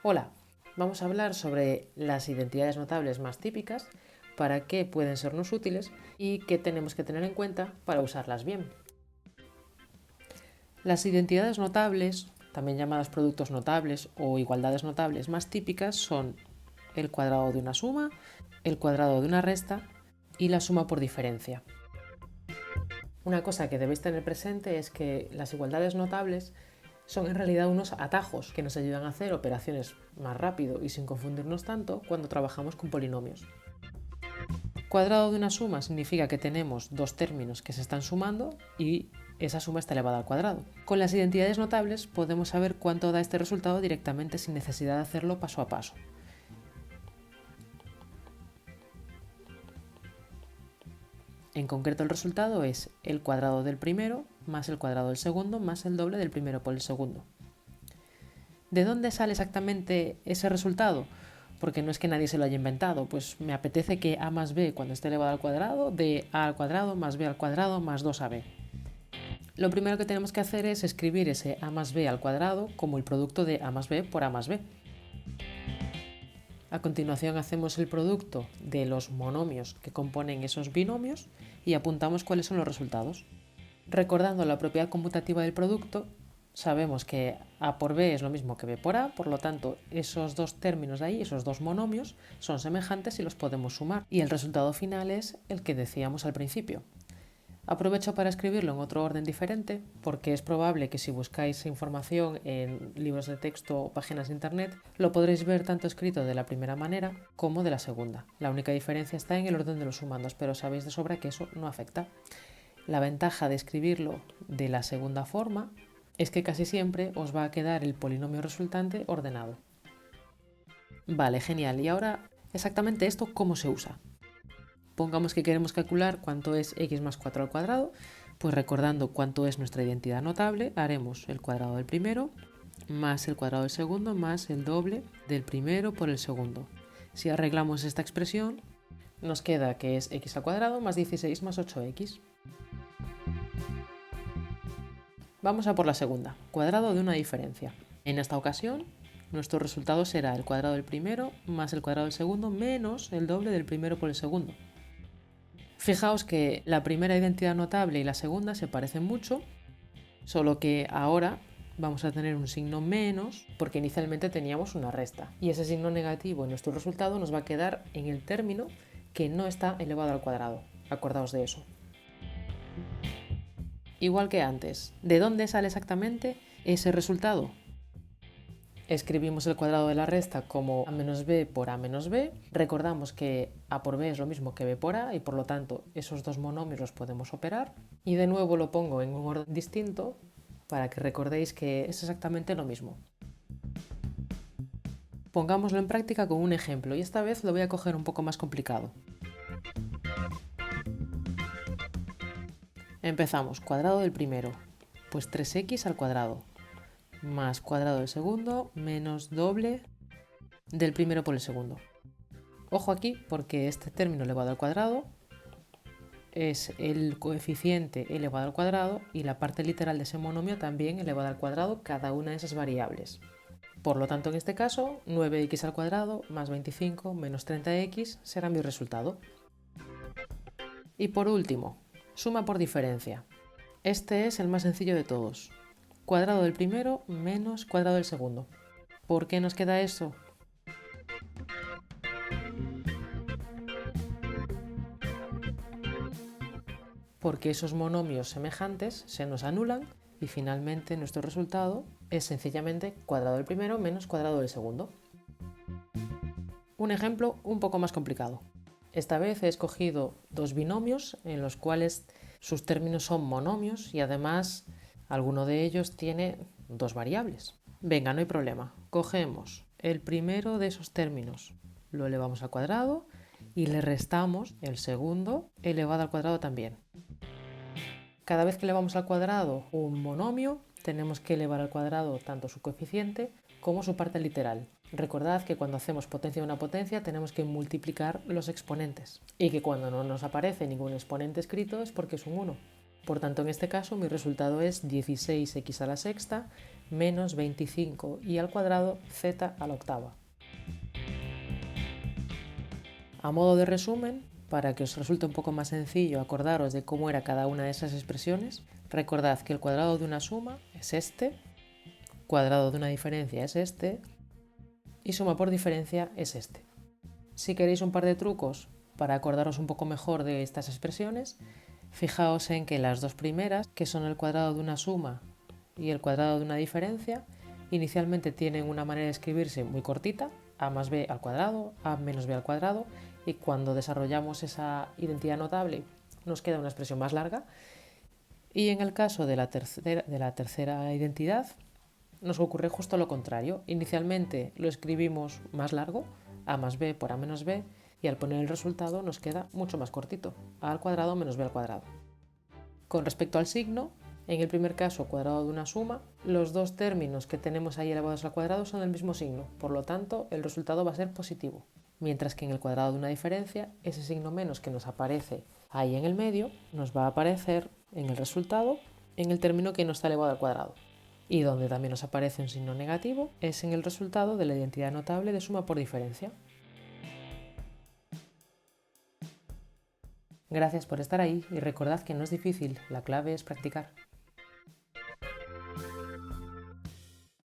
Hola, vamos a hablar sobre las identidades notables más típicas, para qué pueden sernos útiles y qué tenemos que tener en cuenta para usarlas bien. Las identidades notables, también llamadas productos notables o igualdades notables más típicas, son el cuadrado de una suma, el cuadrado de una resta y la suma por diferencia. Una cosa que debéis tener presente es que las igualdades notables son en realidad unos atajos que nos ayudan a hacer operaciones más rápido y sin confundirnos tanto cuando trabajamos con polinomios. Cuadrado de una suma significa que tenemos dos términos que se están sumando y esa suma está elevada al cuadrado. Con las identidades notables podemos saber cuánto da este resultado directamente sin necesidad de hacerlo paso a paso. En concreto el resultado es el cuadrado del primero más el cuadrado del segundo más el doble del primero por el segundo. ¿De dónde sale exactamente ese resultado? Porque no es que nadie se lo haya inventado, pues me apetece que a más b cuando esté elevado al cuadrado de a al cuadrado más b al cuadrado más 2ab. Lo primero que tenemos que hacer es escribir ese a más b al cuadrado como el producto de a más b por a más b. A continuación hacemos el producto de los monomios que componen esos binomios y apuntamos cuáles son los resultados. Recordando la propiedad conmutativa del producto, sabemos que a por b es lo mismo que b por a, por lo tanto esos dos términos de ahí, esos dos monomios, son semejantes y los podemos sumar. Y el resultado final es el que decíamos al principio. Aprovecho para escribirlo en otro orden diferente, porque es probable que si buscáis información en libros de texto o páginas de internet, lo podréis ver tanto escrito de la primera manera como de la segunda. La única diferencia está en el orden de los sumandos, pero sabéis de sobra que eso no afecta. La ventaja de escribirlo de la segunda forma es que casi siempre os va a quedar el polinomio resultante ordenado. Vale, genial. Y ahora, exactamente esto, ¿cómo se usa? Pongamos que queremos calcular cuánto es x más 4 al cuadrado, pues recordando cuánto es nuestra identidad notable, haremos el cuadrado del primero más el cuadrado del segundo más el doble del primero por el segundo. Si arreglamos esta expresión, nos queda que es x al cuadrado más 16 más 8x. Vamos a por la segunda, cuadrado de una diferencia. En esta ocasión, nuestro resultado será el cuadrado del primero más el cuadrado del segundo menos el doble del primero por el segundo. Fijaos que la primera identidad notable y la segunda se parecen mucho, solo que ahora vamos a tener un signo menos porque inicialmente teníamos una resta. Y ese signo negativo en nuestro resultado nos va a quedar en el término que no está elevado al cuadrado. Acordaos de eso. Igual que antes, ¿de dónde sale exactamente ese resultado? Escribimos el cuadrado de la resta como a menos b por a menos b. Recordamos que a por b es lo mismo que b por a y por lo tanto esos dos monomios los podemos operar. Y de nuevo lo pongo en un orden distinto para que recordéis que es exactamente lo mismo. Pongámoslo en práctica con un ejemplo y esta vez lo voy a coger un poco más complicado. Empezamos, cuadrado del primero, pues 3x al cuadrado, más cuadrado del segundo, menos doble del primero por el segundo. Ojo aquí porque este término elevado al cuadrado es el coeficiente elevado al cuadrado y la parte literal de ese monomio también elevada al cuadrado cada una de esas variables. Por lo tanto, en este caso, 9x al cuadrado más 25 menos 30x será mi resultado. Y por último, suma por diferencia. Este es el más sencillo de todos. Cuadrado del primero menos cuadrado del segundo. ¿Por qué nos queda eso? Porque esos monomios semejantes se nos anulan y finalmente nuestro resultado es sencillamente cuadrado del primero menos cuadrado del segundo. Un ejemplo un poco más complicado. Esta vez he escogido dos binomios en los cuales sus términos son monomios y además alguno de ellos tiene dos variables. Venga, no hay problema. Cogemos el primero de esos términos, lo elevamos al cuadrado y le restamos el segundo elevado al cuadrado también. Cada vez que elevamos al cuadrado un monomio, tenemos que elevar al cuadrado tanto su coeficiente como su parte literal. Recordad que cuando hacemos potencia de una potencia tenemos que multiplicar los exponentes y que cuando no nos aparece ningún exponente escrito es porque es un 1. Por tanto, en este caso mi resultado es 16x a la sexta menos 25i al cuadrado z a la octava. A modo de resumen, para que os resulte un poco más sencillo acordaros de cómo era cada una de esas expresiones, recordad que el cuadrado de una suma es este, cuadrado de una diferencia es este y suma por diferencia es este. Si queréis un par de trucos para acordaros un poco mejor de estas expresiones, fijaos en que las dos primeras, que son el cuadrado de una suma y el cuadrado de una diferencia, inicialmente tienen una manera de escribirse muy cortita, a más b al cuadrado, a menos b al cuadrado, y cuando desarrollamos esa identidad notable nos queda una expresión más larga. Y en el caso de la tercera identidad nos ocurre justo lo contrario. Inicialmente lo escribimos más largo, a más b por a menos b, y al poner el resultado nos queda mucho más cortito, a al cuadrado menos b al cuadrado. Con respecto al signo, en el primer caso, cuadrado de una suma, los dos términos que tenemos ahí elevados al cuadrado son del mismo signo, por lo tanto el resultado va a ser positivo. Mientras que en el cuadrado de una diferencia, ese signo menos que nos aparece ahí en el medio, nos va a aparecer en el resultado en el término que no está elevado al cuadrado. Y donde también nos aparece un signo negativo es en el resultado de la identidad notable de suma por diferencia. Gracias por estar ahí y recordad que no es difícil, la clave es practicar.